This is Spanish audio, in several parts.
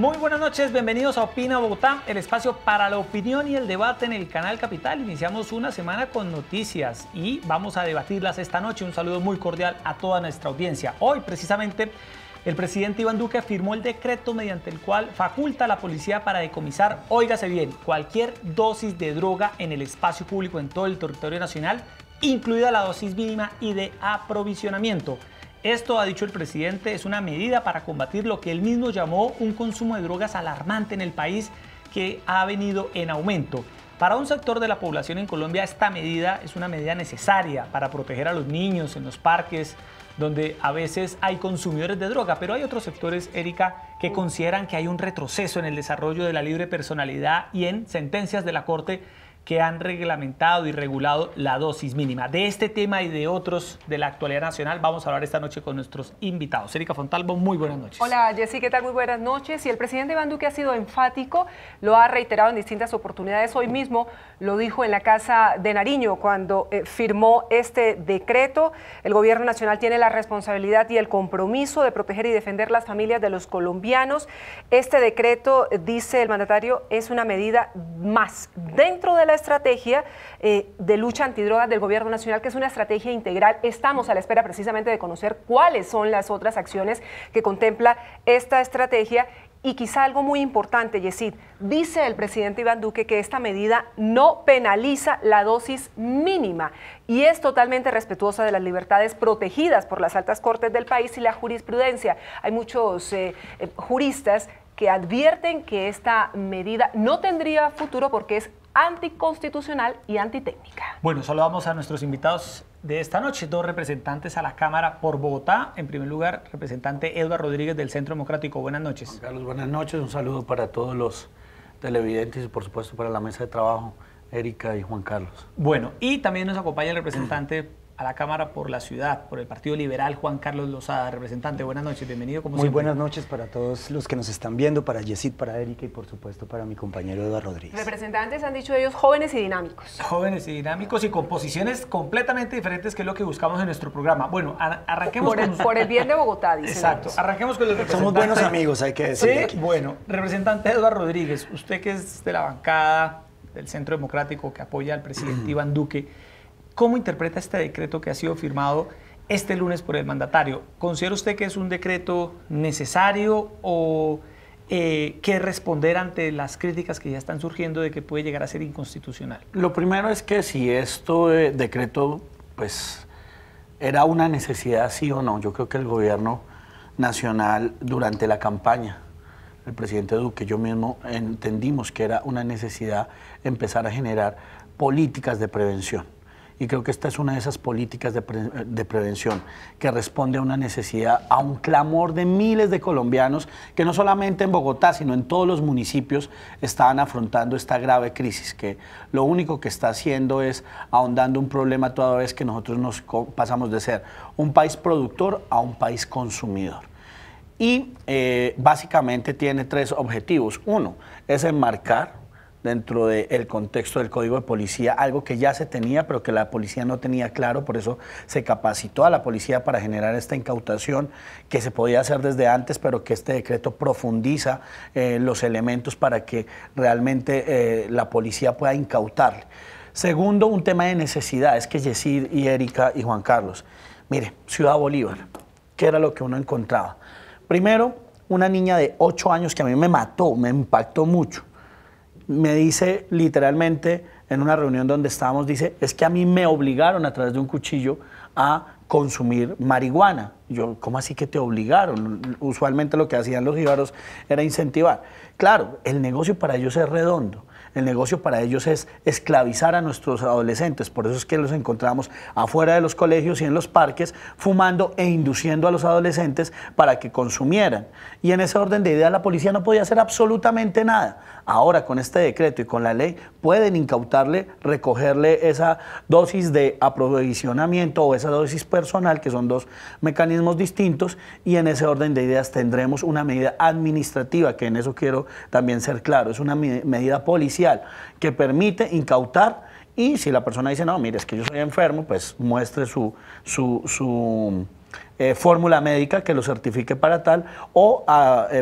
Muy buenas noches, bienvenidos a Opina Bogotá, el espacio para la opinión y el debate en el canal Capital. Iniciamos una semana con noticias y vamos a debatirlas esta noche. Un saludo muy cordial a toda nuestra audiencia. Hoy, precisamente, el presidente Iván Duque firmó el decreto mediante el cual faculta a la policía para decomisar, óigase bien, cualquier dosis de droga en el espacio público en todo el territorio nacional, incluida la dosis mínima y de aprovisionamiento. Esto, ha dicho el presidente, es una medida para combatir lo que él mismo llamó un consumo de drogas alarmante en el país que ha venido en aumento. Para un sector de la población en Colombia, esta medida es una medida necesaria para proteger a los niños en los parques, donde a veces hay consumidores de droga, pero hay otros sectores, Erika, que consideran que hay un retroceso en el desarrollo de la libre personalidad y en sentencias de la Corte que han reglamentado y regulado la dosis mínima. De este tema y de otros de la actualidad nacional vamos a hablar esta noche con nuestros invitados. Erika Fontalvo, muy buenas noches. Hola Jessy, ¿qué tal? Muy buenas noches. Y el presidente Iván Duque ha sido enfático, lo ha reiterado en distintas oportunidades. Hoy mismo lo dijo en la Casa de Nariño cuando firmó este decreto. El gobierno nacional tiene la responsabilidad y el compromiso de proteger y defender las familias de los colombianos. Este decreto, dice el mandatario, es una medida más dentro de la estrategia de lucha antidrogas del gobierno nacional, que es una estrategia integral. Estamos a la espera precisamente de conocer cuáles son las otras acciones que contempla esta estrategia. Y quizá algo muy importante, Yesid, dice el presidente Iván Duque que esta medida no penaliza la dosis mínima y es totalmente respetuosa de las libertades protegidas por las altas cortes del país y la jurisprudencia. Hay muchos juristas que advierten que esta medida no tendría futuro porque es anticonstitucional y antitécnica. Bueno, saludamos a nuestros invitados de esta noche, dos representantes a la Cámara por Bogotá. En primer lugar, representante Eduardo Rodríguez del Centro Democrático. Buenas noches. Juan Carlos, buenas noches. Un saludo para todos los televidentes y por supuesto para la mesa de trabajo, Erika y Juan Carlos. Bueno, y también nos acompaña el representante a la Cámara por la Ciudad, por el Partido Liberal, Juan Carlos Lozada. Representante, buenas noches, bienvenido como siempre. Muy buenas noches para todos los que nos están viendo, para Yesid, para Erika y por supuesto para mi compañero Eduardo Rodríguez. Representantes han dicho ellos jóvenes y dinámicos. Jóvenes y dinámicos y con posiciones completamente diferentes, que es lo que buscamos en nuestro programa. Bueno, arranquemos por el bien de Bogotá, dicen. Exacto, arranquemos con los representantes. Somos buenos amigos, hay que decirlo. Sí, bueno, representante Eduardo Rodríguez, usted que es de la bancada del Centro Democrático que apoya al presidente Iván Duque, ¿cómo interpreta este decreto que ha sido firmado este lunes por el mandatario? ¿Considera usted que es un decreto necesario o qué responder ante las críticas que ya están surgiendo de que puede llegar a ser inconstitucional? Lo primero es que si esto decreto pues era una necesidad, sí o no. Yo creo que el gobierno nacional durante la campaña, el presidente Duque, yo mismo entendimos que era una necesidad empezar a generar políticas de prevención. Y creo que esta es una de esas políticas de prevención que responde a una necesidad, a un clamor de miles de colombianos que no solamente en Bogotá, sino en todos los municipios estaban afrontando esta grave crisis, que lo único que está haciendo es ahondando un problema toda vez que nosotros nos pasamos de ser un país productor a un país consumidor. Y básicamente tiene tres objetivos. Uno es enmarcar dentro del contexto del Código de Policía, algo que ya se tenía, pero que la policía no tenía claro, por eso se capacitó a la policía para generar esta incautación, que se podía hacer desde antes, pero que este decreto profundiza los elementos para que realmente la policía pueda incautarle. Segundo, un tema de necesidad, es que Yesid y Erika y Juan Carlos, mire, Ciudad Bolívar, ¿qué era lo que uno encontraba? Primero, una niña de 8 años que a mí me mató, me impactó mucho. Me dice literalmente en una reunión donde estábamos, dice, es que a mí me obligaron a través de un cuchillo a consumir marihuana. Yo, ¿cómo así que te obligaron? Usualmente lo que hacían los jíbaros era incentivar. Claro, el negocio para ellos es redondo. El negocio para ellos es esclavizar a nuestros adolescentes, por eso es que los encontramos afuera de los colegios y en los parques fumando e induciendo a los adolescentes para que consumieran. Y en ese orden de ideas la policía no podía hacer absolutamente nada. Ahora con este decreto y con la ley pueden incautarle, recogerle esa dosis de aprovisionamiento o esa dosis personal, que son dos mecanismos distintos, y en ese orden de ideas tendremos una medida administrativa, que en eso quiero también ser claro, es una medida policial que permite incautar, y si la persona dice, no, mire, es que yo soy enfermo, pues muestre su fórmula médica que lo certifique para tal, o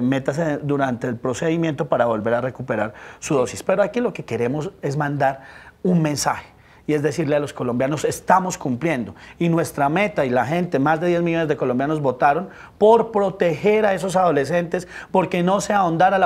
métase durante el procedimiento para volver a recuperar su dosis. Pero aquí lo que queremos es mandar un mensaje, y es decirle a los colombianos: estamos cumpliendo, y nuestra meta, y la gente, más de 10 millones de colombianos votaron por proteger a esos adolescentes, porque no se ahondara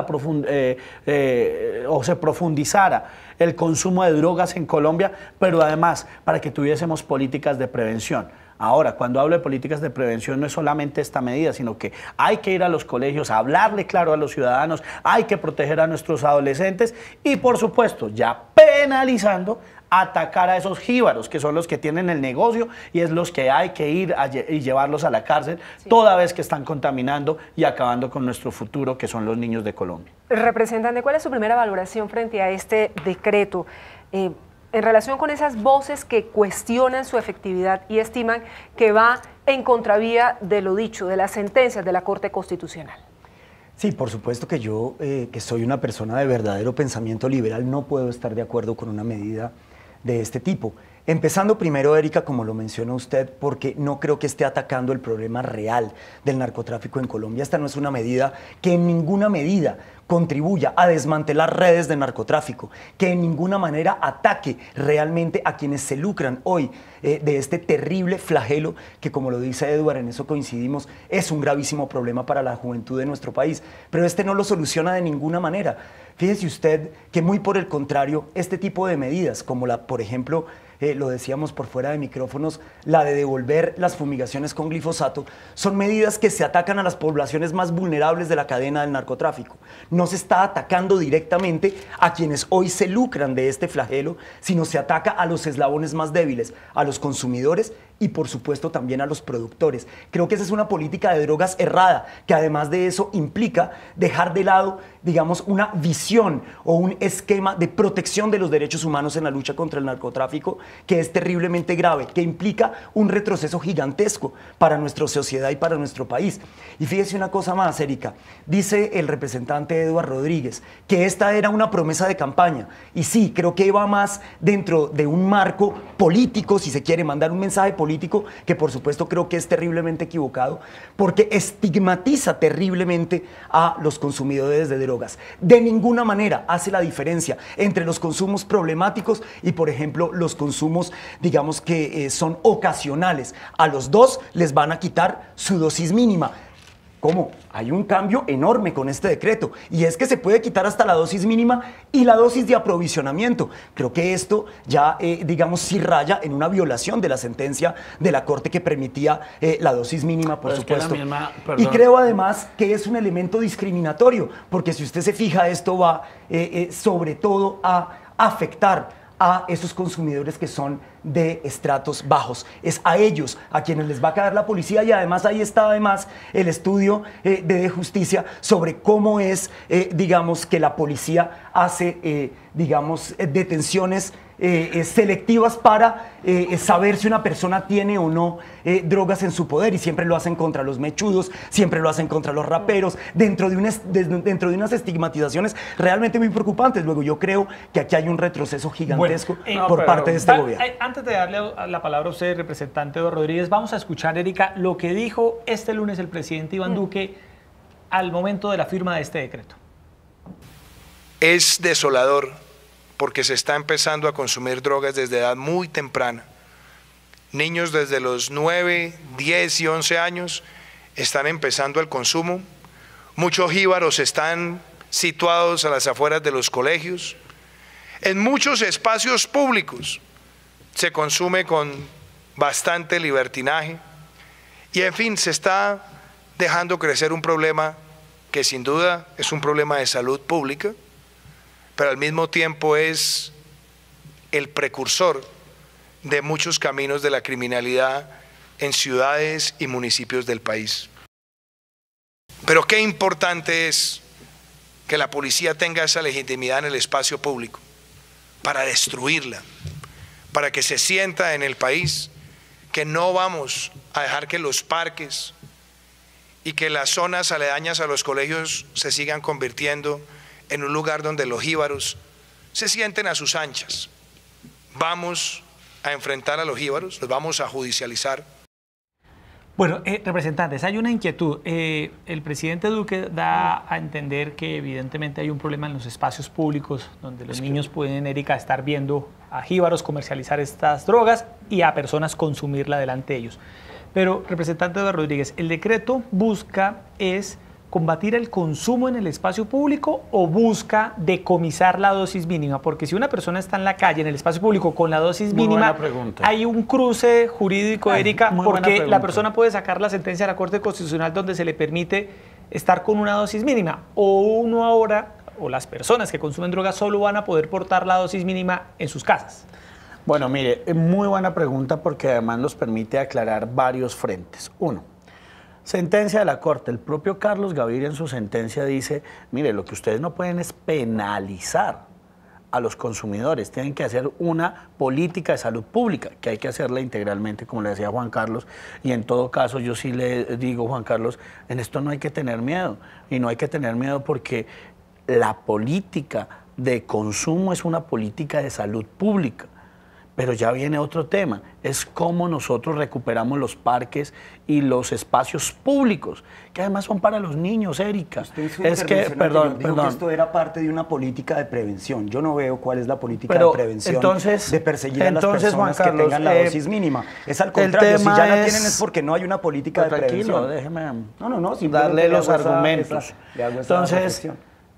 o se profundizara el consumo de drogas en Colombia, pero además para que tuviésemos políticas de prevención. Ahora, cuando hablo de políticas de prevención, no es solamente esta medida, sino que hay que ir a los colegios, a hablarle claro a los ciudadanos, hay que proteger a nuestros adolescentes y, por supuesto, ya penalizando, atacar a esos jíbaros, que son los que tienen el negocio y es los que hay que ir y llevarlos a la cárcel, toda vez que están contaminando y acabando con nuestro futuro, que son los niños de Colombia. Representante, ¿cuál es su primera valoración frente a este decreto? En relación con esas voces que cuestionan su efectividad y estiman que va en contravía de lo dicho, de las sentencias de la Corte Constitucional. Sí, por supuesto que yo, que soy una persona de verdadero pensamiento liberal, no puedo estar de acuerdo con una medida de este tipo. Empezando primero, Erika, como lo mencionó usted, porque no creo que esté atacando el problema real del narcotráfico en Colombia. Esta no es una medida que en ninguna medida contribuya a desmantelar redes de narcotráfico, que en ninguna manera ataque realmente a quienes se lucran hoy de este terrible flagelo que, como lo dice Edward, en eso coincidimos, es un gravísimo problema para la juventud de nuestro país. Pero este no lo soluciona de ninguna manera. Fíjese usted que muy por el contrario, este tipo de medidas, como por ejemplo, lo decíamos por fuera de micrófonos, la de devolver las fumigaciones con glifosato, son medidas que se atacan a las poblaciones más vulnerables de la cadena del narcotráfico. No se está atacando directamente a quienes hoy se lucran de este flagelo, sino se ataca a los eslabones más débiles, a los consumidores y por supuesto también a los productores. Creo que esa es una política de drogas errada, que además de eso implica dejar de lado, digamos, una visión o un esquema de protección de los derechos humanos en la lucha contra el narcotráfico, que es terriblemente grave, que implica un retroceso gigantesco para nuestra sociedad y para nuestro país. Y fíjese una cosa más, Erika, dice el representante Edward Rodríguez que esta era una promesa de campaña, y sí, creo que va más dentro de un marco político, si se quiere mandar un mensaje político, que por supuesto creo que es terriblemente equivocado, porque estigmatiza terriblemente a los consumidores de drogas. De ninguna manera hace la diferencia entre los consumos problemáticos y, por ejemplo, los consumos, digamos, que son ocasionales. A los dos les van a quitar su dosis mínima. ¿Cómo? Hay un cambio enorme con este decreto, y es que se puede quitar hasta la dosis mínima y la dosis de aprovisionamiento. Creo que esto ya, digamos, sí raya en una violación de la sentencia de la Corte que permitía la dosis mínima, por supuesto. Y creo además que es un elemento discriminatorio, porque si usted se fija, esto va sobre todo a afectar a esos consumidores que son de estratos bajos. Es a ellos a quienes les va a caer la policía, y además ahí está además el estudio de justicia sobre cómo es, digamos, que la policía hace, digamos, detenciones selectivas para saber si una persona tiene o no drogas en su poder, y siempre lo hacen contra los mechudos, siempre lo hacen contra los raperos, dentro de unas estigmatizaciones realmente muy preocupantes. Luego yo creo que aquí hay un retroceso gigantesco por parte de este gobierno. Antes de darle la palabra a usted, representante Eduardo Rodríguez, vamos a escuchar, Erika, lo que dijo este lunes el presidente Iván Duque al momento de la firma de este decreto. Es desolador, porque se está empezando a consumir drogas desde edad muy temprana. Niños desde los 9, 10 y 11 años están empezando el consumo. Muchos jíbaros están situados a las afueras de los colegios. En muchos espacios públicos se consume con bastante libertinaje. Y en fin, se está dejando crecer un problema que sin duda es un problema de salud pública, pero al mismo tiempo es el precursor de muchos caminos de la criminalidad en ciudades y municipios del país. Pero qué importante es que la policía tenga esa legitimidad en el espacio público para destruirla, para que se sienta en el país que no vamos a dejar que los parques y que las zonas aledañas a los colegios se sigan convirtiendo en un lugar donde los jíbaros se sienten a sus anchas. Vamos a enfrentar a los jíbaros, los vamos a judicializar. Bueno, representantes, hay una inquietud. El presidente Duque da a entender que evidentemente hay un problema en los espacios públicos donde los niños pueden, Erika, estar viendo a jíbaros comercializar estas drogas y a personas consumirla delante de ellos. Pero, representante Eduardo Rodríguez, ¿el decreto busca combatir el consumo en el espacio público o busca decomisar la dosis mínima? Porque si una persona está en la calle, en el espacio público, con la dosis mínima, hay un cruce jurídico, Erika, porque la persona puede sacar la sentencia de la Corte Constitucional donde se le permite estar con una dosis mínima, o uno ahora, o las personas que consumen drogas solo van a poder portar la dosis mínima en sus casas. Bueno, mire, muy buena pregunta porque además nos permite aclarar varios frentes. Uno, sentencia de la Corte. El propio Carlos Gaviria en su sentencia dice, mire, lo que ustedes no pueden es penalizar a los consumidores, tienen que hacer una política de salud pública, que hay que hacerla integralmente, como le decía Juan Carlos, y en todo caso yo sí le digo, Juan Carlos, en esto no hay que tener miedo, y no hay que tener miedo porque la política de consumo es una política de salud pública. Pero ya viene otro tema, es cómo nosotros recuperamos los parques y los espacios públicos, que además son para los niños, Erika. Es que, perdón, que esto era parte de una política de prevención. Yo no veo cuál es la política de prevención de perseguir a las personas Juan Carlos, que tengan la dosis mínima. Es al contrario, si ya la tienen es porque no hay una política de prevención. Déjeme darle los argumentos. Entonces,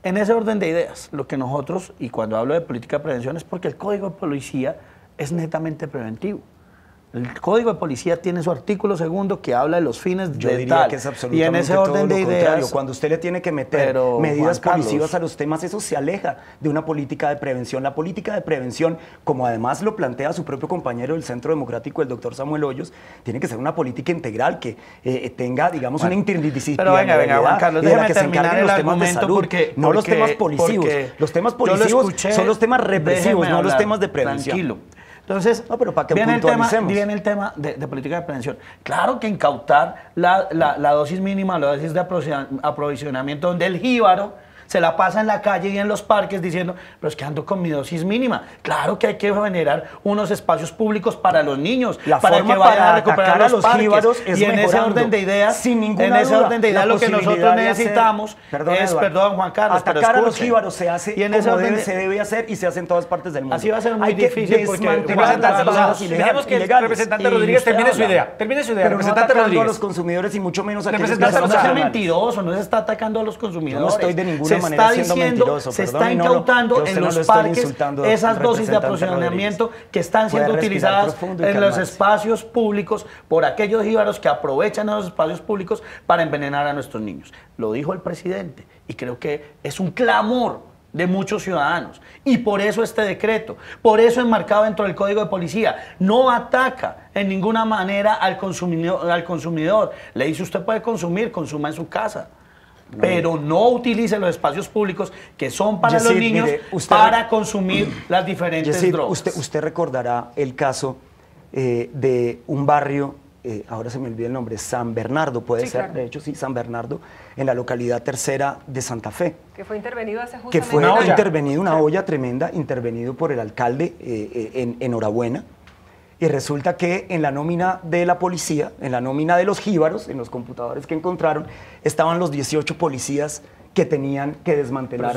en ese orden de ideas, lo que nosotros, y cuando hablo de política de prevención es porque el Código de Policía es netamente preventivo. El Código de Policía tiene su artículo 2 que habla de los fines de tal. Yo diría que es absolutamente y en ese orden de ideas, cuando usted le tiene que meter medidas policivas a los temas, eso se aleja de una política de prevención. La política de prevención, como además lo plantea su propio compañero del Centro Democrático, el doctor Samuel Hoyos, tiene que ser una política integral que tenga, digamos, una interdisciplinaridad. Pero venga, Juan Carlos, déjeme terminar el argumento no los temas policivos. Los temas policivos son los temas represivos, no los temas de prevención. Tranquilo. Entonces, no, pero para que viene el tema de política de prevención. Claro que incautar la dosis mínima, la dosis de aprovisionamiento, donde el jíbaro se la pasa en la calle y en los parques diciendo, pero es que ando con mi dosis mínima. Claro que hay que generar unos espacios públicos para los niños, para que vayan a recuperar los jíbaros. Y en ese orden de ideas, lo que nosotros necesitamos es, perdón, Juan Carlos, atacar a los jíbaros se hace se debe hacer y se hace en todas partes del mundo. Así va a ser muy difícil porque dejemos que el representante Rodríguez termine su idea. Pero no atacando a los consumidores y mucho menos a quienes no sea mentiroso, no se está atacando a los consumidores. No estoy de ninguna manera siendo mentiroso. Se está incautando en los parques esas dosis de aprovisionamiento que están siendo utilizadas en los espacios públicos por aquellos jíbaros que aprovechan esos espacios públicos para envenenar a nuestros niños. Lo dijo el presidente y creo que es un clamor de muchos ciudadanos. Y por eso este decreto, por eso enmarcado dentro del Código de Policía, no ataca en ninguna manera al consumidor. Le dice, usted puede consumir, consuma en su casa. Pero no utilice los espacios públicos que son para los niños para consumir las diferentes drogas. Usted recordará el caso de un barrio, ahora se me olvida el nombre, San Bernardo, puede ser, claro. De hecho sí, San Bernardo, en la localidad tercera de Santa Fe. Que fue intervenido hace justamente que fue una olla tremenda, intervenido por el alcalde enhorabuena. Y resulta que en la nómina de la policía, en la nómina de los jíbaros, en los computadores que encontraron, estaban los 18 policías que tenían que desmantelar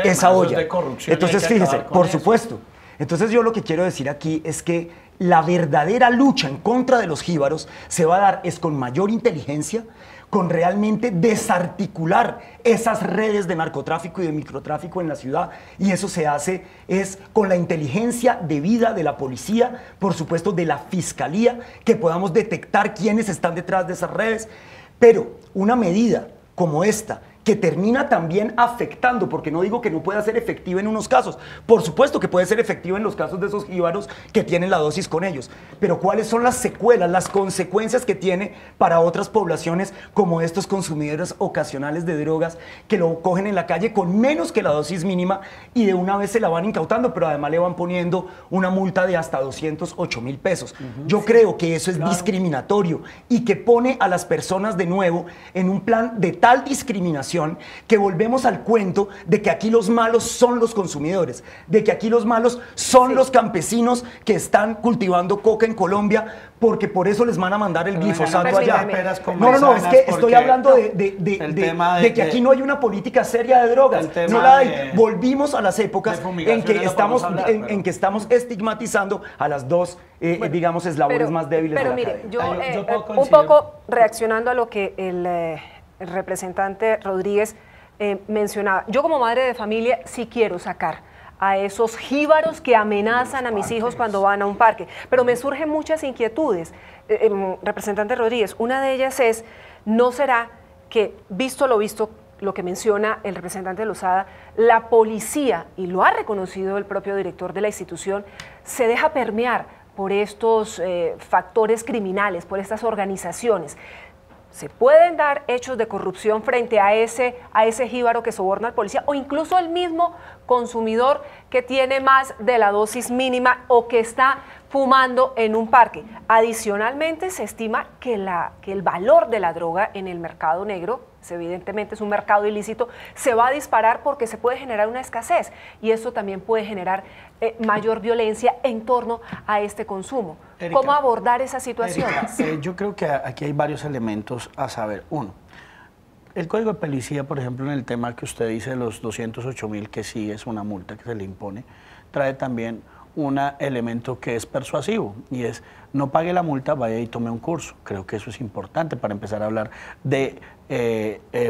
esa olla. De corrupción. Entonces, fíjese, por supuesto. Entonces yo lo que quiero decir aquí es que la verdadera lucha en contra de los jíbaros se va a dar es con mayor inteligencia, con realmente desarticular esas redes de narcotráfico y de microtráfico en la ciudad, y eso se hace es con la inteligencia debida de la policía, por supuesto de la fiscalía, que podamos detectar quiénes están detrás de esas redes, pero una medida como esta, que termina también afectando, porque no digo que no pueda ser efectiva en unos casos, por supuesto que puede ser efectiva en los casos de esos jíbaros que tienen la dosis con ellos, pero ¿cuáles son las secuelas, las consecuencias que tiene para otras poblaciones como estos consumidores ocasionales de drogas que lo cogen en la calle con menos que la dosis mínima y de una vez se la van incautando, pero además le van poniendo una multa de hasta 208.000 pesos? Yo creo que eso es discriminatorio y que pone a las personas de nuevo en un plan de tal discriminación sensación que volvemos al cuento de que aquí los malos son los consumidores, de que aquí los malos son los campesinos que están cultivando coca en Colombia, porque por eso les van a mandar el glifosato allá. No, es que estoy hablando de que aquí no hay una política seria de drogas. No la hay. Volvimos a las épocas en que estamos estigmatizando a las dos, digamos, eslabones más débiles de la mire, cadena. Un poco reaccionando a lo que el representante Rodríguez mencionaba. Yo como madre de familia sí quiero sacar a esos jíbaros que amenazan a mis hijos cuando van a un parque, pero me surgen muchas inquietudes. Representante Rodríguez, una de ellas es, ¿no será que, visto lo que menciona el representante Lozada, la policía, y lo ha reconocido el propio director de la institución, se deja permear por estos factores criminales, por estas organizaciones? ¿Se pueden dar hechos de corrupción frente a ese jíbaro que soborna al policía o incluso el mismo consumidor que tiene más de la dosis mínima o que está fumando en un parque? Adicionalmente, se estima que el valor de la droga en el mercado negro, evidentemente es un mercado ilícito, se va a disparar porque se puede generar una escasez y esto también puede generar mayor violencia en torno a este consumo. Erika, ¿cómo abordar esas situaciones? Yo creo que aquí hay varios elementos a saber. Uno, el Código de Policía, por ejemplo, en el tema que usted dice, los 208.000, que sí es una multa que se le impone, trae también un elemento que es persuasivo y es no pague la multa, vaya y tome un curso. Creo que eso es importante para empezar a hablar de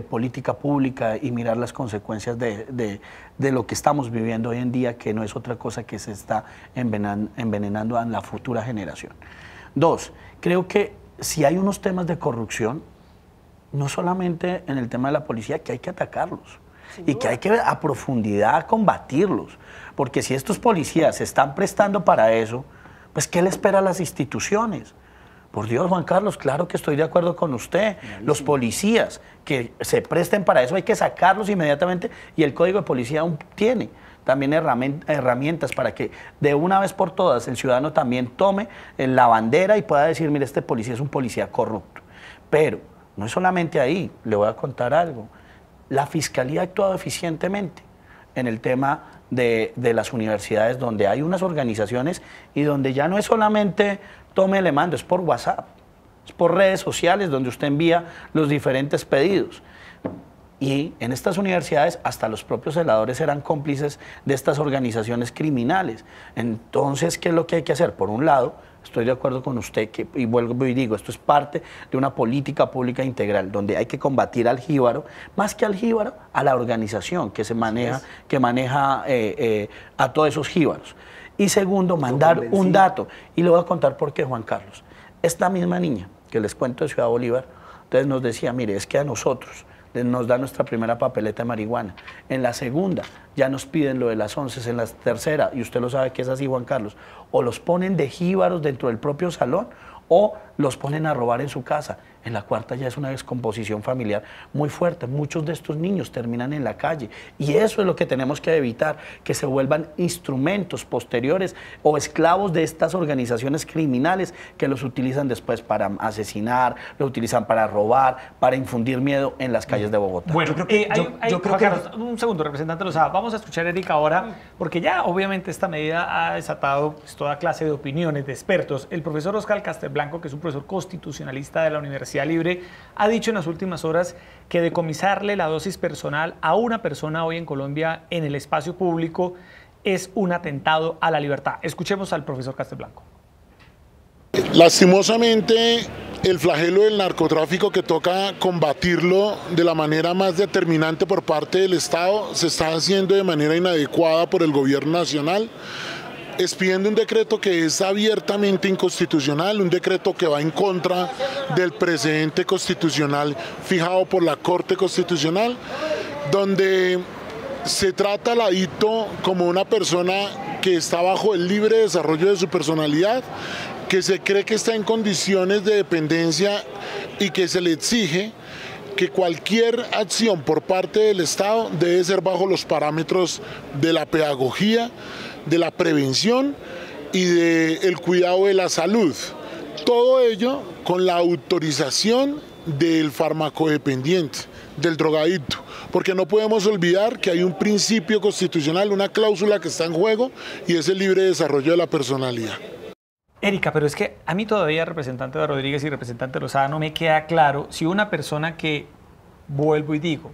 política pública y mirar las consecuencias de lo que estamos viviendo hoy en día, que no es otra cosa que se está envenenando a la futura generación. Dos, creo que si hay unos temas de corrupción, no solamente en el tema de la policía, que hay que atacarlos y que hay que a profundidad combatirlos, porque si estos policías se están prestando para eso, pues ¿qué le espera a las instituciones? Por Dios, Juan Carlos, claro que estoy de acuerdo con usted. Los policías que se presten para eso hay que sacarlos inmediatamente y el Código de Policía aún tiene también herramientas para que de una vez por todas el ciudadano también tome la bandera y pueda decir, mire, este policía es un policía corrupto. Pero no es solamente ahí, le voy a contar algo. La Fiscalía ha actuado eficientemente en el tema de las universidades, donde hay unas organizaciones y donde ya no es solamente tome le mando, es por WhatsApp, es por redes sociales donde usted envía los diferentes pedidos. Y en estas universidades hasta los propios celadores eran cómplices de estas organizaciones criminales. Entonces, ¿qué es lo que hay que hacer? Por un lado, estoy de acuerdo con usted, y vuelvo y digo, esto es parte de una política pública integral, donde hay que combatir al jíbaro, más que al jíbaro, a la organización que maneja a todos esos jíbaros. Y segundo, mandar un dato, y le voy a contar por qué, Juan Carlos. Esta misma niña que les cuento de Ciudad Bolívar, entonces nos decía, mire, es que a nosotros nos da nuestra primera papeleta de marihuana. En la segunda ya nos piden lo de las 11, en la tercera, y usted lo sabe que es así, Juan Carlos, o los ponen de jíbaros dentro del propio salón o los ponen a robar en su casa. En la cuarta ya es una descomposición familiar muy fuerte. Muchos de estos niños terminan en la calle y eso es lo que tenemos que evitar, que se vuelvan instrumentos posteriores o esclavos de estas organizaciones criminales que los utilizan después para asesinar, los utilizan para robar, para infundir miedo en las calles de Bogotá. Bueno, yo creo que... Un segundo, representante Lozada, vamos a escuchar a Erika ahora, porque ya obviamente esta medida ha desatado toda clase de opiniones de expertos. El profesor Oscar Castelblanco, que es un profesor constitucionalista de la Universidad Libre, ha dicho en las últimas horas que decomisarle la dosis personal a una persona hoy en Colombia en el espacio público es un atentado a la libertad. Escuchemos al profesor Castelblanco. Lastimosamente, el flagelo del narcotráfico, que toca combatirlo de la manera más determinante por parte del Estado, se está haciendo de manera inadecuada por el gobierno nacional, expidiendo un decreto que es abiertamente inconstitucional, un decreto que va en contra del precedente constitucional fijado por la Corte Constitucional, donde se trata al adicto como una persona que está bajo el libre desarrollo de su personalidad, que se cree que está en condiciones de dependencia y que se le exige que cualquier acción por parte del Estado debe ser bajo los parámetros de la pedagogía, de la prevención y del cuidado de la salud. Todo ello con la autorización del farmacodependiente, del drogadicto, porque no podemos olvidar que hay un principio constitucional, una cláusula que está en juego y es el libre desarrollo de la personalidad. Erika, pero es que a mí todavía, representante de Rodríguez y representante de Lozada, no me queda claro si una persona que, vuelvo y digo,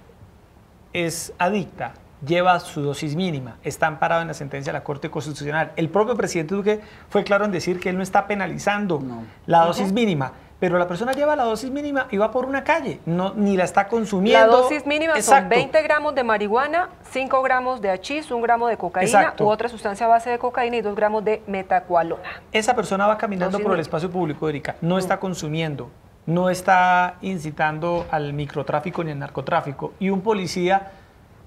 es adicta, lleva su dosis mínima, está amparado en la sentencia de la Corte Constitucional. El propio presidente Duque fue claro en decir que él no está penalizando la dosis mínima, pero la persona lleva la dosis mínima y va por una calle, ni la está consumiendo. La dosis mínima son 20 gramos de marihuana, 5 gramos de hachís, 1 gramo de cocaína u otra sustancia a base de cocaína y 2 gramos de metacualona. Esa persona va caminando por el espacio público, Erika, no está consumiendo, no está incitando al microtráfico ni al narcotráfico, y un policía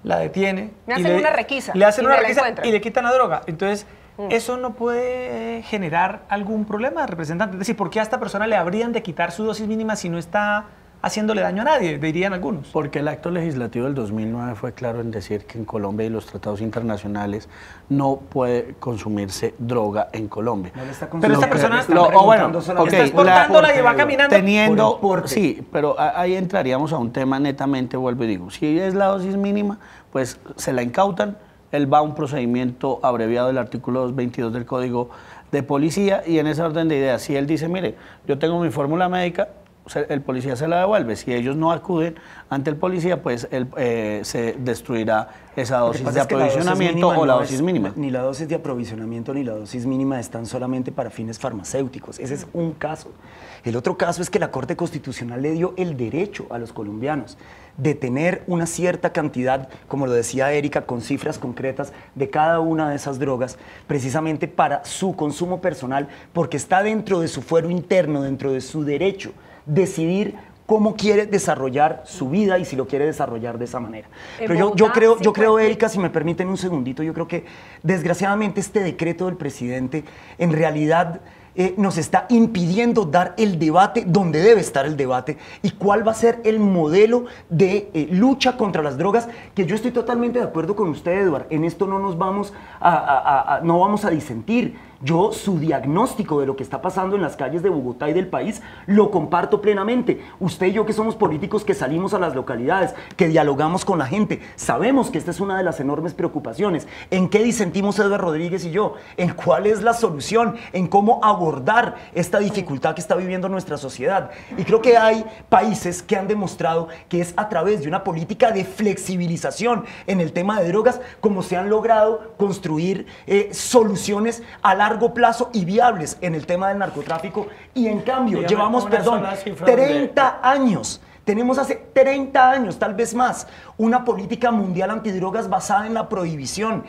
la detiene. Le hacen una requisa. Le hacen una requisa y le quitan la droga. Entonces, ¿eso no puede generar algún problema, representante? Es decir, ¿por qué a esta persona le habrían de quitar su dosis mínima si no está haciéndole daño a nadie, dirían algunos? Porque el acto legislativo del 2009 fue claro en decir que en Colombia y los tratados internacionales no puede consumirse droga en Colombia. No le está pero esta persona está exportándola y va caminando. Sí, pero ahí entraríamos a un tema netamente, vuelvo y digo, si es la dosis mínima, pues se la incautan, él va a un procedimiento abreviado del artículo 222 del Código de Policía y en esa orden de ideas, si él dice, mire, yo tengo mi fórmula médica, el policía se la devuelve. Si ellos no acuden ante el policía, pues se destruirá esa dosis de aprovisionamiento o la dosis mínima. Ni la dosis de aprovisionamiento ni la dosis mínima están solamente para fines farmacéuticos. Ese es un caso. El otro caso es que la Corte Constitucional le dio el derecho a los colombianos de tener una cierta cantidad, como lo decía Erika, con cifras concretas de cada una de esas drogas, precisamente para su consumo personal, porque está dentro de su fuero interno, dentro de su derecho, decidir cómo quiere desarrollar su vida y si lo quiere desarrollar de esa manera. Pero yo creo, Erika, si me permiten un segundito, yo creo que desgraciadamente este decreto del presidente en realidad nos está impidiendo dar el debate donde debe estar el debate y cuál va a ser el modelo de lucha contra las drogas, que yo estoy totalmente de acuerdo con usted, Eduard, en esto no nos vamos no vamos a disentir. Yo su diagnóstico de lo que está pasando en las calles de Bogotá y del país lo comparto plenamente. Usted y yo, que somos políticos que salimos a las localidades, que dialogamos con la gente, sabemos que esta es una de las enormes preocupaciones. ¿En qué disentimos Eduard Rodríguez y yo? ¿En cuál es la solución? ¿En cómo abordar esta dificultad que está viviendo nuestra sociedad? Y creo que hay países que han demostrado que es a través de una política de flexibilización en el tema de drogas como se han logrado construir soluciones a largo plazo y viables en el tema del narcotráfico, y en cambio llevamos, 30 años, tenemos hace 30 años, tal vez más, una política mundial antidrogas basada en la prohibición.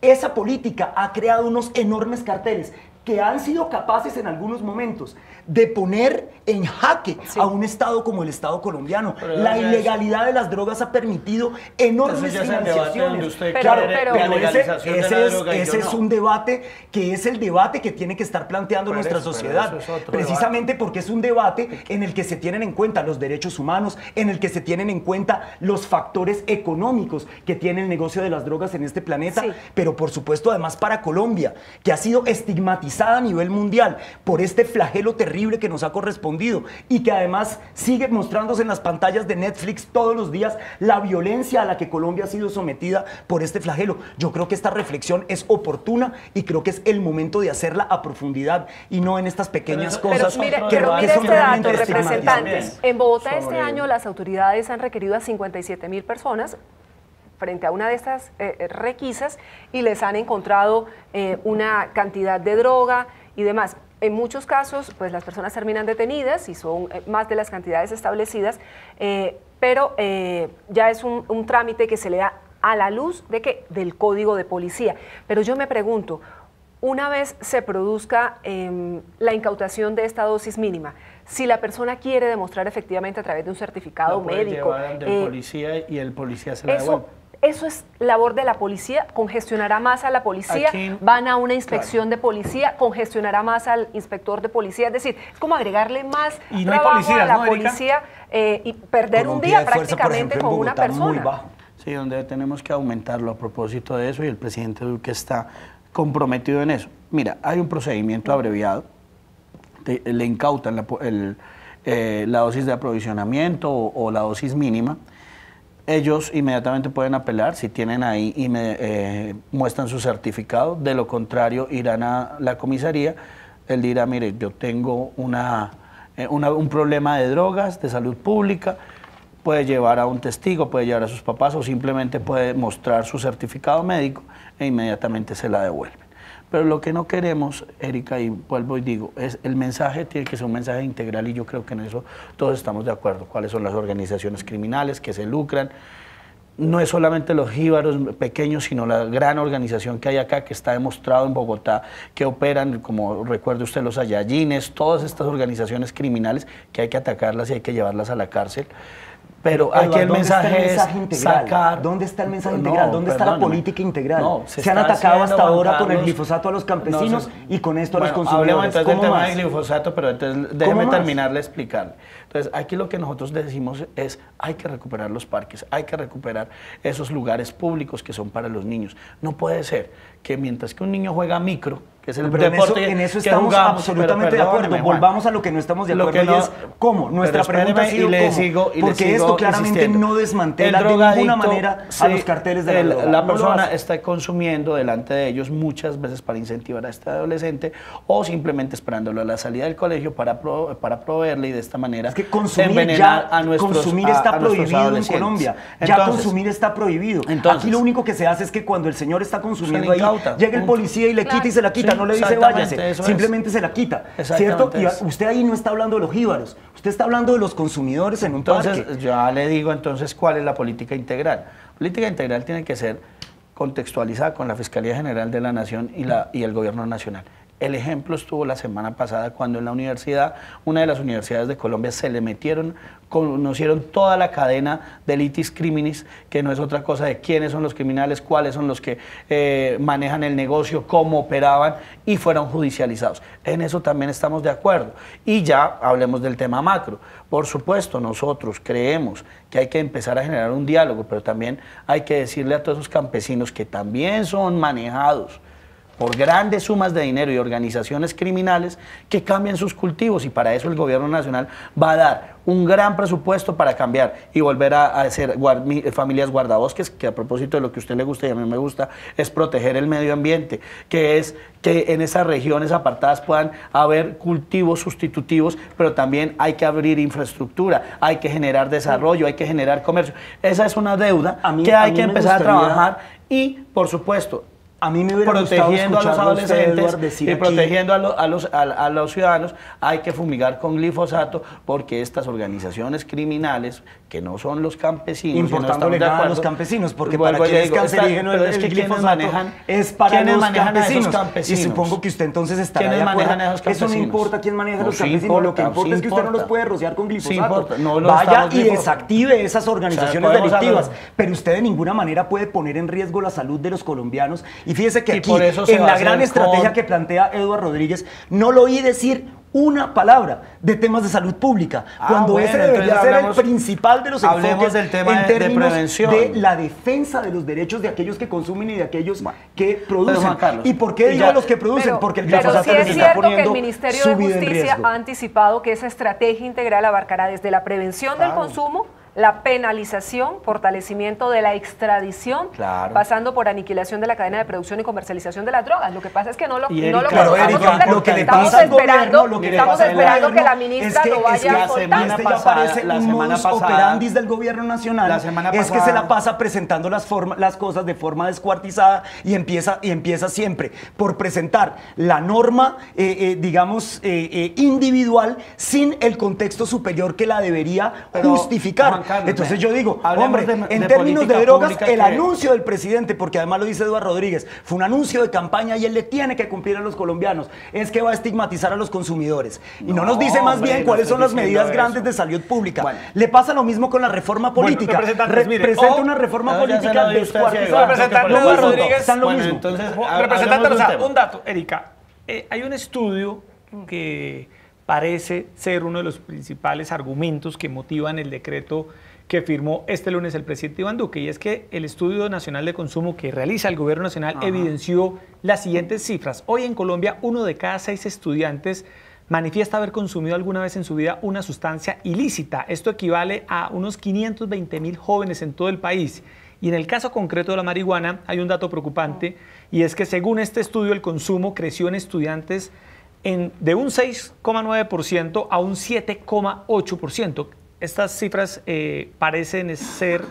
Esa política ha creado unos enormes carteles que han sido capaces en algunos momentos de poner en jaque a un Estado como el Estado colombiano. La ilegalidad de las drogas ha permitido enormes financiaciones. Ese es un debate que es el debate que tiene que estar planteando nuestra sociedad. Precisamente porque es un debate en el que se tienen en cuenta los derechos humanos, en el que se tienen en cuenta los factores económicos que tiene el negocio de las drogas en este planeta, pero por supuesto además para Colombia, que ha sido estigmatizada a nivel mundial por este flagelo terrible que nos ha correspondido y que además sigue mostrándose en las pantallas de Netflix todos los días, la violencia a la que Colombia ha sido sometida por este flagelo. Yo creo que esta reflexión es oportuna y creo que es el momento de hacerla a profundidad y no en estas pequeñas cosas mire que este son dato, representantes. En Bogotá este año las autoridades han requerido a 57.000 personas frente a una de estas requisas y les han encontrado una cantidad de droga y demás. En muchos casos, pues las personas terminan detenidas y son más de las cantidades establecidas, pero ya es un trámite que se le da a la luz de del Código de Policía. Pero yo me pregunto, una vez se produzca la incautación de esta dosis mínima, si la persona quiere demostrar efectivamente a través de un certificado médico, policía y el policía se la devuelve. Eso es labor de la policía, congestionará más a la policía, van a una inspección de policía, congestionará más al inspector de policía, es decir, es como agregarle más trabajo a la policía y perder un día prácticamente con una persona. Sí, donde tenemos que aumentarlo a propósito de eso y el presidente Duque está comprometido en eso. Mira, hay un procedimiento abreviado, le incautan la dosis de aprovisionamiento o la dosis mínima, ellos inmediatamente pueden apelar si tienen ahí y muestran su certificado. De lo contrario, irán a la comisaría. Él dirá, mire, yo tengo un problema de drogas, de salud pública. Puede llevar a un testigo, puede llevar a sus papás o simplemente puede mostrar su certificado médico e inmediatamente se la devuelven. Pero lo que no queremos, Erika, y vuelvo y digo, es el mensaje tiene que ser un mensaje integral y yo creo que en eso todos estamos de acuerdo. ¿Cuáles son las organizaciones criminales que se lucran? No es solamente los jíbaros pequeños, sino la gran organización que hay acá, que está demostrado en Bogotá, que operan, como recuerde usted, los Ayayines, todas estas organizaciones criminales que hay que atacarlas y hay que llevarlas a la cárcel. Pero aquí el mensaje es sacar... ¿Dónde está el mensaje integral? ¿Dónde está la política integral? No, se han atacado hasta ahora con el glifosato a los campesinos y con esto a los consumidores. Hablemos entonces del tema del glifosato, pero entonces déjeme terminarle de explicarle. Entonces, aquí lo que nosotros decimos es, hay que recuperar los parques, hay que recuperar esos lugares públicos que son para los niños. No puede ser que mientras que un niño juega micro, que es el deporte en eso estamos absolutamente de acuerdo. Volvamos a lo que no estamos de acuerdo y es cómo. Nuestra pregunta ha sido cómo. Porque esto claramente no desmantela de ninguna manera a los carteles de la droga. La persona está consumiendo delante de ellos muchas veces para incentivar a este adolescente o simplemente esperándolo a la salida del colegio para proveerle y de esta manera envenenar a nuestros consumir está prohibido en Colombia. Ya consumir está prohibido. Aquí lo único que se hace es que cuando el señor está consumiendo ahí, llega el policía y le quita y se la quita. No le dice váyase, simplemente se la quita, ¿cierto? Y usted ahí no está hablando de los jíbaros, usted está hablando de los consumidores en un parque. Entonces, ya le digo entonces cuál es la política integral. La política integral tiene que ser contextualizada con la Fiscalía General de la Nación y el Gobierno Nacional. El ejemplo estuvo la semana pasada cuando en la universidad, una de las universidades de Colombia, se le conocieron toda la cadena de litis criminis, que no es otra cosa de quiénes son los criminales, cuáles son los que manejan el negocio, cómo operaban y fueron judicializados. En eso también estamos de acuerdo. Y ya hablemos del tema macro. Por supuesto, nosotros creemos que hay que empezar a generar un diálogo, pero también hay que decirle a todos esos campesinos que también son manejados por grandes sumas de dinero y organizaciones criminales que cambien sus cultivos y para eso el gobierno nacional va a dar un gran presupuesto para cambiar y volver a hacer familias guardabosques, que a propósito de lo que a usted le gusta y a mí me gusta, es proteger el medio ambiente, que es que en esas regiones apartadas puedan haber cultivos sustitutivos, pero también hay que abrir infraestructura, hay que generar desarrollo, hay que generar comercio. Esa es una deuda que hay que empezar a trabajar y, por supuesto, a mí me hubiera protegiendo a los adolescentes y protegiendo a los ciudadanos, hay que fumigar con glifosato porque estas organizaciones criminales, que no son los campesinos, importándole nada a los campesinos, porque para quien es cancerígeno el glifosato es para los campesinos. Y supongo que usted entonces estará de acuerdo. Eso no importa quién maneja los campesinos, lo que importa es que usted no los puede rociar con glifosato. Vaya y desactive esas organizaciones delictivas, pero usted de ninguna manera puede poner en riesgo la salud de los colombianos. Y fíjese que aquí, en la gran estrategia que plantea Eduardo Rodríguez, no lo oí decir una palabra de temas de salud pública, cuando ese debería ser el principal de los enfoques del tema en términos de prevención, de la defensa de los derechos de aquellos que consumen y de aquellos que producen. ¿Y por qué digo los que producen? Porque el glifosato les está poniendo que el Ministerio de Justicia ha anticipado que esa estrategia integral abarcará desde la prevención del consumo, la penalización, fortalecimiento de la extradición, pasando por aniquilación de la cadena de producción y comercialización de las drogas. Lo que pasa es que no lo estamos esperando que la ministra lo vaya a soltar. Ya parece un modus operandi del gobierno nacional. Es que se la pasa presentando las cosas de forma descuartizada y empieza siempre por presentar la norma, individual, sin el contexto superior que la debería justificar. Carlos, entonces yo digo, hombre, en términos de drogas, el anuncio del presidente, porque además lo dice Eduardo Rodríguez, fue un anuncio de campaña y él le tiene que cumplir a los colombianos, es que va a estigmatizar a los consumidores. Y no nos dice más bien cuáles son las medidas grandes de salud pública. Bueno, le pasa lo mismo con la reforma política. Presenta una reforma política descuartizada. Representante Eduardo Rodríguez, están lo mismo. Representante, o sea, un dato, Erika. Hay un estudio que parece ser uno de los principales argumentos que motivan el decreto que firmó este lunes el presidente Iván Duque, y es que el Estudio Nacional de Consumo que realiza el Gobierno Nacional evidenció las siguientes cifras. Hoy en Colombia, 1 de cada 6 estudiantes manifiesta haber consumido alguna vez en su vida una sustancia ilícita. Esto equivale a unos 520.000 jóvenes en todo el país. Y en el caso concreto de la marihuana hay un dato preocupante, y es que según este estudio el consumo creció en estudiantes de un 6,9% a un 7,8%. Estas cifras parecen ser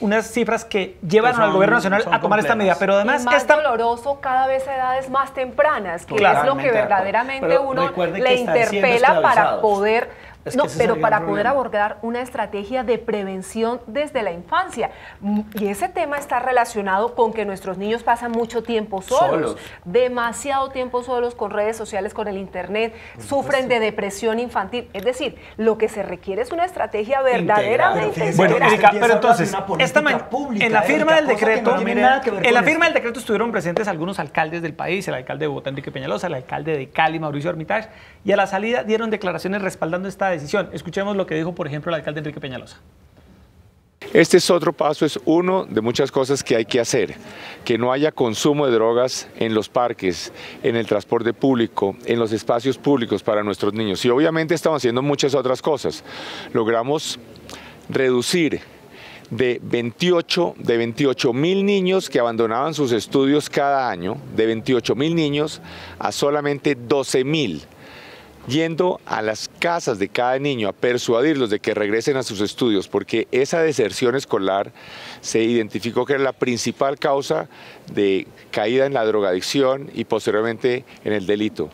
unas cifras que llevan al gobierno nacional a tomar esta medida, pero además y más doloroso cada vez a edades más tempranas, que es lo que verdaderamente uno le interpela para poder... pero para poder abordar una estrategia de prevención desde la infancia. Y ese tema está relacionado con que nuestros niños pasan mucho tiempo solos, demasiado tiempo solos con redes sociales, con el internet, sufren de depresión infantil. Es decir, lo que se requiere es una estrategia verdaderamente integral. Bueno, Erika, pero entonces, en la firma del decreto, en la firma del decreto estuvieron presentes algunos alcaldes del país, el alcalde de Bogotá, Enrique Peñalosa, el alcalde de Cali, Mauricio Armitage, y a la salida dieron declaraciones respaldando esta decisión. Escuchemos lo que dijo, por ejemplo, el alcalde Enrique Peñalosa. Este es otro paso, es uno de muchas cosas que hay que hacer, que no haya consumo de drogas en los parques, en el transporte público, en los espacios públicos para nuestros niños. Y obviamente estamos haciendo muchas otras cosas. Logramos reducir de 28.000 niños que abandonaban sus estudios cada año, de 28.000 niños a solamente 12.000. Yendo a las casas de cada niño a persuadirlos de que regresen a sus estudios, porque esa deserción escolar se identificó que era la principal causa de caída en la drogadicción y posteriormente en el delito.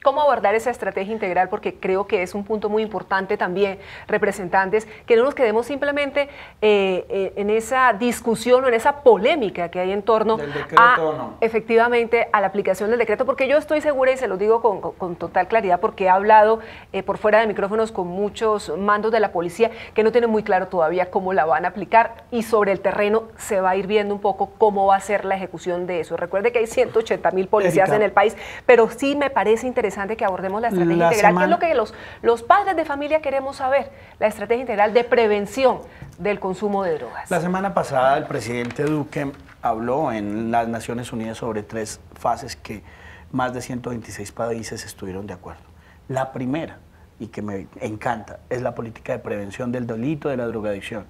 ¿Cómo abordar esa estrategia integral? Porque creo que es un punto muy importante también, representantes, que no nos quedemos simplemente en esa discusión o en esa polémica que hay en torno efectivamente a la aplicación del decreto, porque yo estoy segura, y se lo digo con total claridad, porque he hablado por fuera de micrófonos con muchos mandos de la policía que no tienen muy claro todavía cómo la van a aplicar, y sobre el terreno se va a ir viendo un poco cómo va a ser la ejecución de eso. Recuerde que hay 180.000 policías en el país, pero sí me parece interesante que abordemos la estrategia integral, que es lo que los padres de familia queremos saber, la estrategia integral de prevención del consumo de drogas. La semana pasada el presidente Duque habló en las Naciones Unidas sobre 3 fases que más de 126 países estuvieron de acuerdo. La primera, y que me encanta, es la política de prevención del delito de la drogadicción,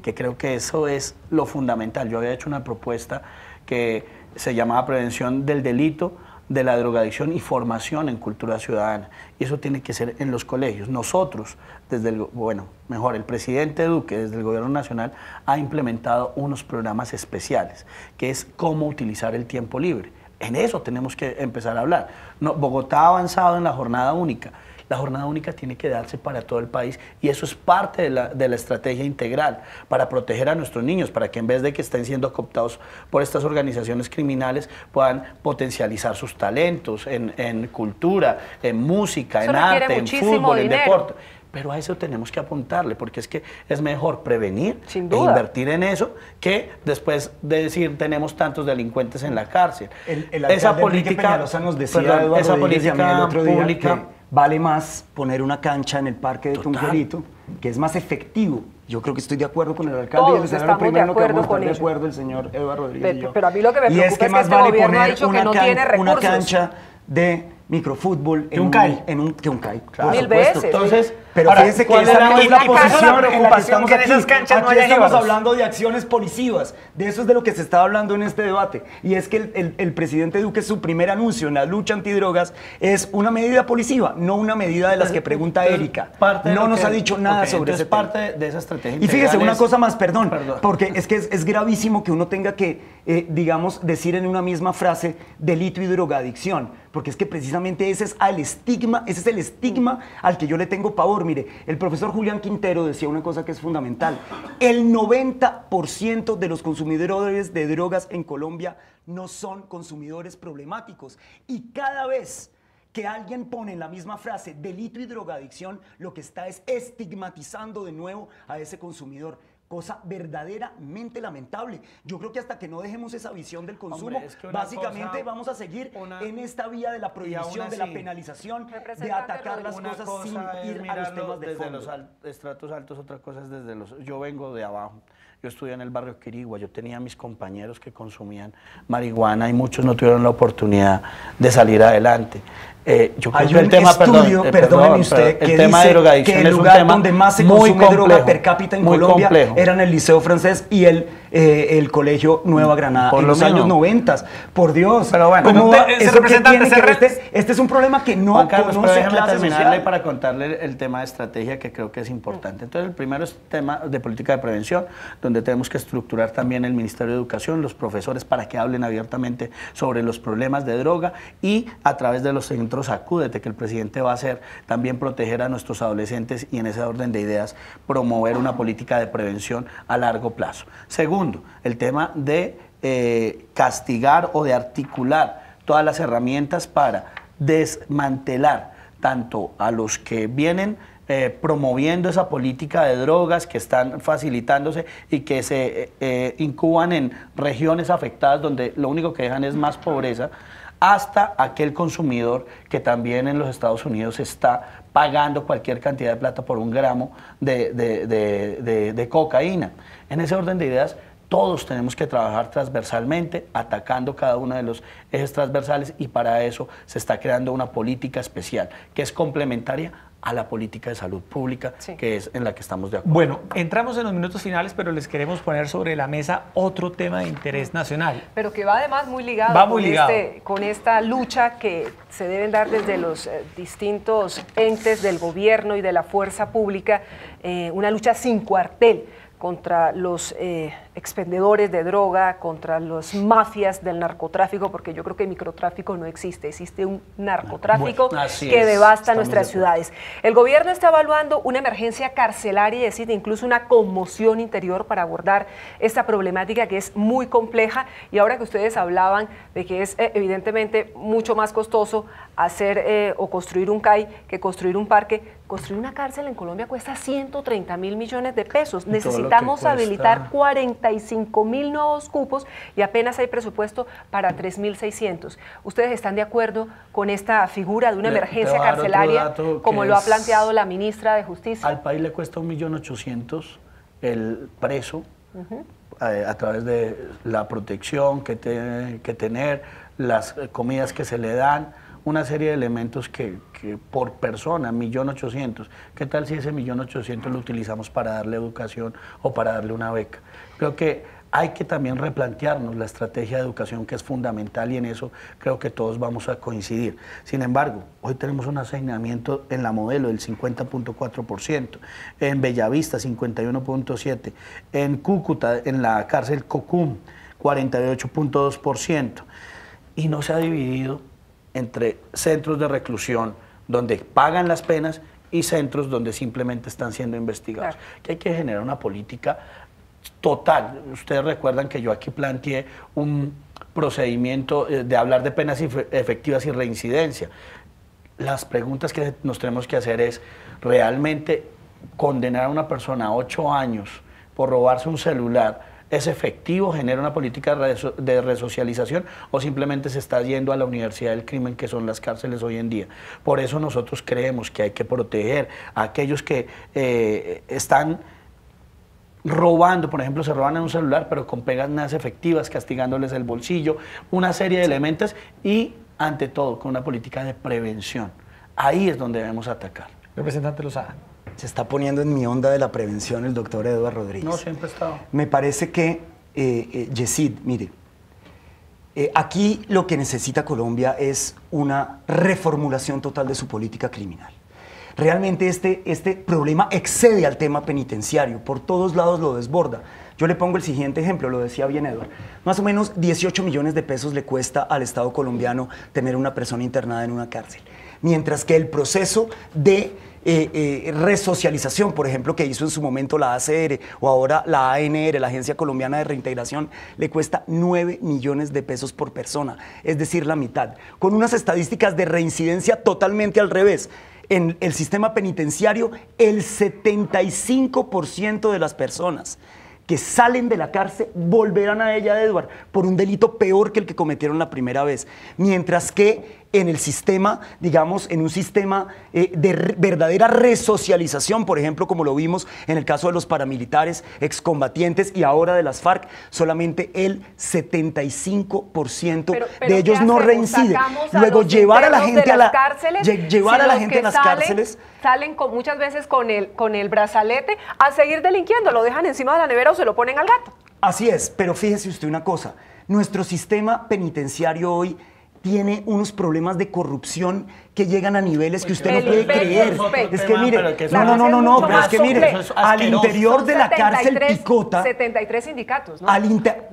que creo que eso es lo fundamental. Yo había hecho una propuesta que se llamaba prevención del delito de la drogadicción y formación en cultura ciudadana. Y eso tiene que ser en los colegios. Nosotros, desde el presidente Duque, desde el gobierno nacional, ha implementado unos programas especiales, que es cómo utilizar el tiempo libre. En eso tenemos que empezar a hablar. Bogotá ha avanzado en la jornada única. La jornada única tiene que darse para todo el país, y eso es parte de la estrategia integral para proteger a nuestros niños, para que en vez de que estén siendo cooptados por estas organizaciones criminales, puedan potencializar sus talentos en cultura, en música, en arte, en fútbol, en deporte. Pero a eso tenemos que apuntarle, porque es que es mejor prevenir e invertir en eso que después de decir tenemos tantos delincuentes en la cárcel. Esa política, nos decía esa política el otro día pública, que vale más poner una cancha en el parque de Tunjuelito, que es más efectivo. Yo creo que estoy de acuerdo con el alcalde. Todos estamos de acuerdo con de acuerdo el señor Eduardo Rodríguez y yo. Pero a mí lo que me preocupa es que este gobierno ha dicho que no tiene recursos. Una cancha de microfútbol en un CAI. Claro. 1000 veces. Entonces, pero fíjense que esa no es la posición en la que estamos aquí. Aquí estamos hablando de acciones policivas. De eso es de lo que se está hablando en este debate. Y es que el presidente Duque, su primer anuncio en la lucha antidrogas es una medida policiva, no una medida de las que pregunta Erika. No nos ha dicho nada sobre ese tema. Parte de esa estrategia y fíjese una cosa más, perdón, porque es que es gravísimo que uno tenga que, digamos, decir en una misma frase delito y drogadicción, porque es que precisamente ese es el estigma al que yo le tengo pavor. Mire, el profesor Julián Quintero decía una cosa que es fundamental: el 90% de los consumidores de drogas en Colombia no son consumidores problemáticos, y cada vez que alguien pone en la misma frase delito y drogadicción, lo que está es estigmatizando de nuevo a ese consumidor. cosa verdaderamente lamentable. Yo creo que hasta que no dejemos esa visión del consumo, Hombre, es que básicamente vamos a seguir en esta vía de la prohibición, de la penalización, de atacar las cosas sin ir a los temas de fondo. Desde los estratos altos, otra cosa es desde los... Yo vengo de abajo. Yo estudié en el barrio Quirigua, yo tenía mis compañeros que consumían marihuana y muchos no tuvieron la oportunidad de salir adelante. Yo creo que el tema, perdóneme usted, que dice de drogadicción que el lugar donde más se consume droga per cápita en Colombia era en el Liceo Francés y el Colegio Nueva Granada en los años 90. Por Dios, pero bueno, ¿cómo este es un problema que no conoce clases sociales? Para contarle el tema de estrategia que creo que es importante. Entonces, el primero es tema de política de prevención, donde tenemos que estructurar también el Ministerio de Educación, los profesores para que hablen abiertamente sobre los problemas de droga y a través de los centros Acúdete, que el presidente va a hacer, también proteger a nuestros adolescentes y en ese orden de ideas promover una política de prevención a largo plazo. Segundo, el tema de castigar o de articular todas las herramientas para desmantelar tanto a los que vienen promoviendo esa política de drogas, que están facilitándose y que se incuban en regiones afectadas donde lo único que dejan es más pobreza, hasta aquel consumidor que también en los Estados Unidos está pagando cualquier cantidad de plata por un gramo de cocaína. En ese orden de ideas, todos tenemos que trabajar transversalmente, atacando cada uno de los ejes transversales, y para eso se está creando una política especial, que es complementaria a la política de salud pública, que es en la que estamos de acuerdo. Bueno, entramos en los minutos finales, pero les queremos poner sobre la mesa otro tema de interés nacional. Pero que va además muy ligado, con esta lucha que se deben dar desde los distintos entes del gobierno y de la fuerza pública, una lucha sin cuartel contra los expendedores de droga, contra las mafias del narcotráfico, porque yo creo que el microtráfico no existe, existe un narcotráfico que devasta nuestras ciudades. El gobierno está evaluando una emergencia carcelaria, es decir, incluso una conmoción interior para abordar esta problemática que es muy compleja, y ahora que ustedes hablaban de que es evidentemente mucho más costoso hacer o construir un CAI que construir un parque, construir una cárcel en Colombia cuesta 130.000 millones de pesos. Necesitamos habilitar 45.000 nuevos cupos y apenas hay presupuesto para 3.600. ¿Ustedes están de acuerdo con esta figura de una emergencia carcelaria, como lo ha planteado la ministra de Justicia? Al país le cuesta 1.800.000 el preso, a través de la protección que tiene que tener, las comidas que se le dan, una serie de elementos que por persona, 1.800.000, ¿qué tal si ese 1.800.000 lo utilizamos para darle educación o para darle una beca? Creo que hay que también replantearnos la estrategia de educación, que es fundamental, y en eso creo que todos vamos a coincidir. Sin embargo, hoy tenemos un asignamiento en la Modelo del 50.4%, en Bellavista 51.7%, en Cúcuta, en la cárcel Cocum, 48.2%, y no se ha dividido entre centros de reclusión donde pagan las penas y centros donde simplemente están siendo investigados. Claro. Que hay que generar una política total. Ustedes recuerdan que yo aquí planteé un procedimiento de hablar de penas efectivas y reincidencia. Las preguntas que nos tenemos que hacer es, ¿realmente condenar a una persona a 8 años por robarse un celular es efectivo, genera una política de resocialización, o simplemente se está yendo a la universidad del crimen, que son las cárceles hoy en día? Por eso nosotros creemos que hay que proteger a aquellos que están robando, por ejemplo, se roban en un celular, pero con penas efectivas, castigándoles el bolsillo, una serie de elementos, y ante todo con una política de prevención. Ahí es donde debemos atacar. Representante Lozada. Se está poniendo en mi onda de la prevención el doctor Eduardo Rodríguez. No, siempre he estado. Me parece que, Yesid, mire, aquí lo que necesita Colombia es una reformulación total de su política criminal. Realmente este problema excede al tema penitenciario, por todos lados lo desborda. Yo le pongo el siguiente ejemplo, lo decía bien Edward. Más o menos 18 millones de pesos le cuesta al Estado colombiano tener una persona internada en una cárcel. Mientras que el proceso de resocialización, por ejemplo, que hizo en su momento la ACR o ahora la ANR, la Agencia Colombiana de Reintegración, le cuesta 9 millones de pesos por persona, es decir, la mitad, con unas estadísticas de reincidencia totalmente al revés. En el sistema penitenciario, el 75% de las personas que salen de la cárcel volverán a ella, Edward, por un delito peor que el que cometieron la primera vez. Mientras que en el sistema, digamos, en un sistema de verdadera resocialización, por ejemplo, como lo vimos en el caso de los paramilitares, excombatientes y ahora de las FARC, solamente el 75% de ellos no reincide. Luego llevar a la gente a las cárceles, salen muchas veces con el brazalete a seguir delinquiendo, lo dejan encima de la nevera o se lo ponen al gato. Así es, pero fíjese usted una cosa, nuestro sistema penitenciario hoy tiene unos problemas de corrupción que llegan a niveles que usted no puede creer. Es que mire, no, pero es que mire, al interior de la cárcel Picota... 73 sindicatos, ¿no?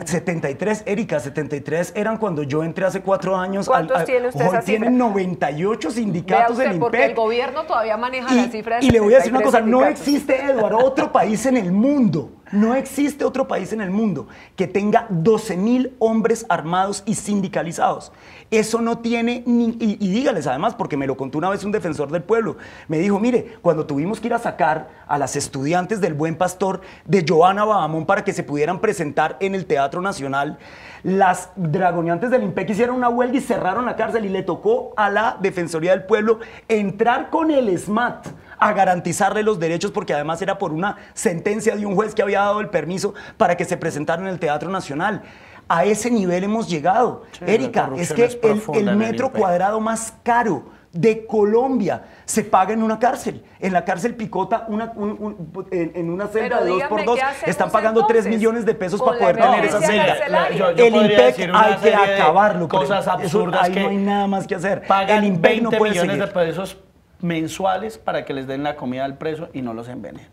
73, Erika, 73 eran cuando yo entré hace 4 años. ¿Cuántos tiene usted esa cifra? Hoy tienen 98 sindicatos del IMPEC. Porque el gobierno todavía maneja la cifra de 73 Y le voy a decir una cosa, sindicatos. no existe, Eduardo, otro país en el mundo. No existe otro país en el mundo que tenga 12.000 hombres armados y sindicalizados. Eso no tiene, y dígales además, porque me lo contó una vez un defensor del pueblo, me dijo, mire, cuando tuvimos que ir a sacar a las estudiantes del Buen Pastor de Joana Bahamón para que se pudieran presentar en el Teatro Nacional, las dragoneantes del IMPEC hicieron una huelga y cerraron la cárcel y le tocó a la Defensoría del Pueblo entrar con el SMAT a garantizarle los derechos, porque además era por una sentencia de un juez que había dado el permiso para que se presentara en el Teatro Nacional. A ese nivel hemos llegado. Sí, Erika, es que el metro cuadrado más caro de Colombia se paga en una cárcel. En la cárcel Picota, en una celda de 2x2, están pagando 3 millones de pesos para poder tener esa celda. El IMPEC hay que acabarlo. Cosas absurdas. Ahí no hay nada más que hacer. Pagan el IMPEC no 20 puede millones seguir. de pesos mensuales para que les den la comida al preso y no los envenenen.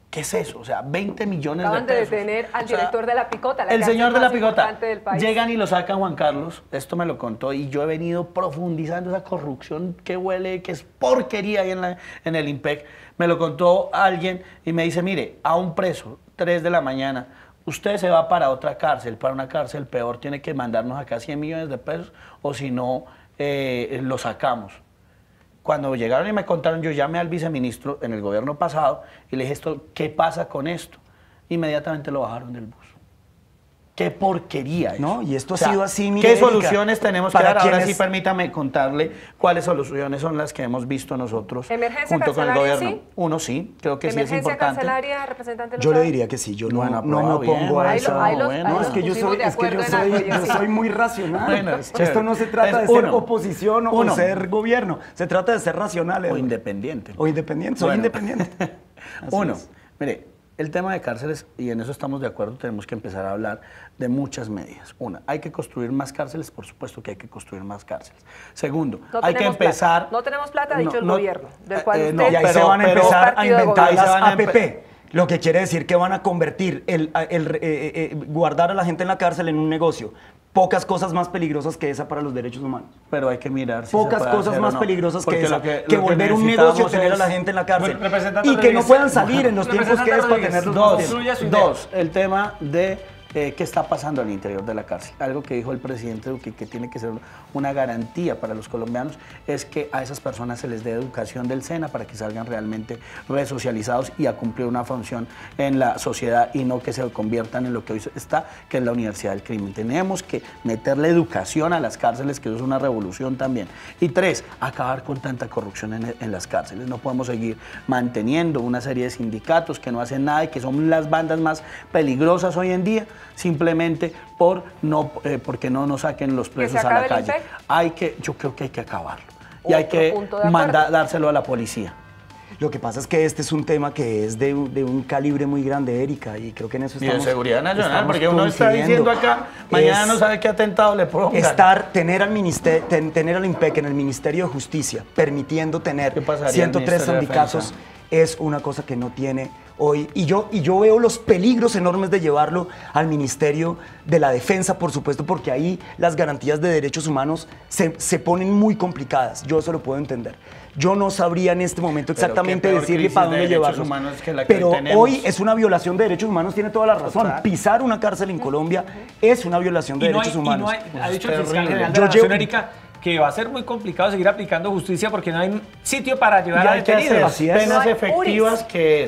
¿Qué es eso? O sea, 20 millones Acaban de pesos. de detener al director de la Picota. El señor de la Picota. Del país. Llegan y lo sacan Juan Carlos. Esto me lo contó y yo he venido profundizando esa corrupción que huele, que es porquería ahí en el IMPEC. Me lo contó alguien y me dice, mire, a un preso, 3 de la mañana, usted se va para otra cárcel, para una cárcel peor, tiene que mandarnos acá 100 millones de pesos o si no, lo sacamos. Cuando llegaron y me contaron, yo llamé al viceministro en el gobierno pasado y le dije, ¿qué pasa con esto? Inmediatamente lo bajaron del bus. ¡Qué porquería eso! No, y esto ha sido así, mire, ¿Qué Erika, soluciones tenemos que dar? Ahora quienes... sí, permítame contarle cuáles soluciones son las que hemos visto nosotros ¿Emergencia junto con el carcelaria, gobierno. sí? Uno sí, creo que sí es importante. ¿Emergencia carcelaria, representante Yo Lozada? le diría que sí, yo no, Bueno, no me opongo a eso. bueno, es que yo soy muy racional. Bueno, esto no se trata de ser oposición o ser gobierno, se trata de ser racional. O independiente. O independiente, soy independiente. Uno, mire, el tema de cárceles, y en eso estamos de acuerdo, tenemos que empezar a hablar de muchas medidas. Una, hay que construir más cárceles, por supuesto que hay que construir más cárceles. Segundo, hay que empezar... Plata. No tenemos plata, ha dicho el gobierno, del cual usted... Y ahí se van a empezar a inventar las APP. Lo que quiere decir que van a convertir guardar a la gente en la cárcel en un negocio. Pocas cosas más peligrosas que esa para los derechos humanos. Pero hay que mirar si Pocas se puede cosas hacer más o no. peligrosas Porque que esa. Que volver un necesitamos negocio tener a la es- gente en la cárcel. Bueno, representante Y que no Rodríguez, puedan salir en los tiempos que es para Rodríguez, tenerlos dos. más tiempo. Construya su idea. Dos, el tema de qué está pasando al interior de la cárcel. Algo que dijo el presidente Duque, que tiene que ser una garantía para los colombianos, es que a esas personas se les dé educación del SENA para que salgan realmente resocializados y a cumplir una función en la sociedad y no que se conviertan en lo que hoy está, que es la Universidad del Crimen. Tenemos que meterle educación a las cárceles, que eso es una revolución también. Y tres, acabar con tanta corrupción en las cárceles. No podemos seguir manteniendo una serie de sindicatos que no hacen nada y que son las bandas más peligrosas hoy en día, simplemente porque no nos saquen los presos a la calle. Yo creo que hay que acabarlo. Y hay que dárselo a la policía. Lo que pasa es que este es un tema que es de un calibre muy grande, Erika, y creo que en eso Y estamos... de seguridad nacional, estamos porque uno está coincidiendo. diciendo acá, mañana no sabe qué atentado le pongan. Tener al IMPEC en el Ministerio de Justicia, permitiendo tener ¿Qué pasaría 103 en el Ministerio de sindicatos, Defensa? es una cosa que no tiene hoy, y yo veo los peligros enormes de llevarlo al Ministerio de la Defensa, por supuesto, porque ahí las garantías de derechos humanos se ponen muy complicadas. Yo eso lo puedo entender. Yo no sabría en este momento exactamente decirle para dónde llevarlo. Pero hoy es una violación de derechos humanos, tiene toda la razón. Total. Pisar una cárcel en Colombia es una violación de derechos humanos. Ha dicho el fiscal general de la Nación, Erika, que va a ser muy complicado seguir aplicando justicia porque no hay sitio para llevar a detenidos. Penas efectivas que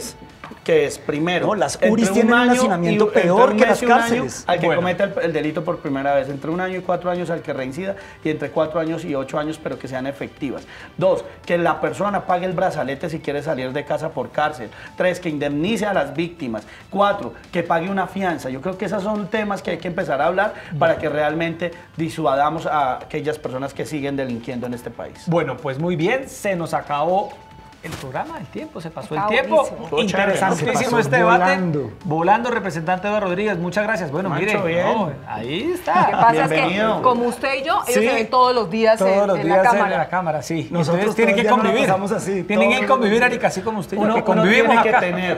es primero. No, las URIs tienen un hacinamiento peor que las cárceles. Al que cometa el delito por primera vez, entre 1 año y 4 años al que reincida, y entre 4 años y 8 años, pero que sean efectivas. 2, que la persona pague el brazalete si quiere salir de casa por cárcel. 3, que indemnice a las víctimas. 4, que pague una fianza. Yo creo que esos son temas que hay que empezar a hablar para que realmente disuadamos a aquellas personas que siguen delinquiendo en este país. Bueno, pues muy bien, se nos acabó el programa, el tiempo, se pasó Está el tiempo. buenísimo. Interesantísimo este debate. Volando, representante Eduardo Rodríguez, muchas gracias. Bueno, Macho, mire, bien. no, ahí Lo que está. pasa es Bienvenido. que, como usted y yo, ellos Sí. se ven todos los días Todos los en días la cámara. en la cámara, sí. Nosotros Entonces tienen que todavía no la convivir. pasamos así, Tienen que todos convivir, los Erika, así como usted y yo, Uno, que uno convivimos tiene que acá. tener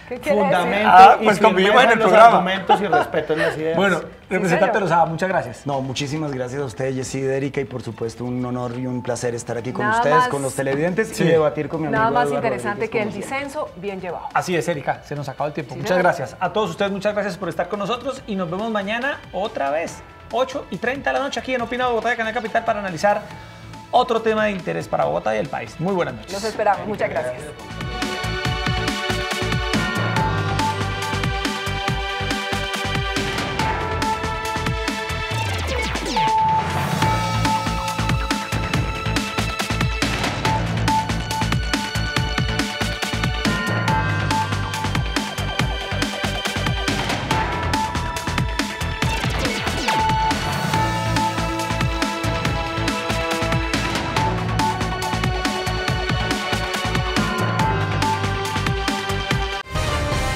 ¿Qué quiere fundamento decir? y Pues convivimos firmeza en el los programa. argumentos y respeto en las ideas. Bueno, representante serio? Lozada, muchas gracias. No, muchísimas gracias a usted, Jessy, Erika, y por supuesto un honor y un placer estar aquí con Nada ustedes, más- con los televidentes Sí. y debatir con mi amigo Nada más Eduardo interesante Rodríguez, que el como siempre. disenso bien llevado. Así es, Erika, se nos acabó el tiempo. Sí, Muchas señor. gracias. A todos ustedes, muchas gracias por estar con nosotros y nos vemos mañana otra vez, 8:30 de la noche aquí en Opina Bogotá de Canal Capital para analizar otro tema de interés para Bogotá y el país. Muy buenas noches. Los esperamos. Muchas gracias.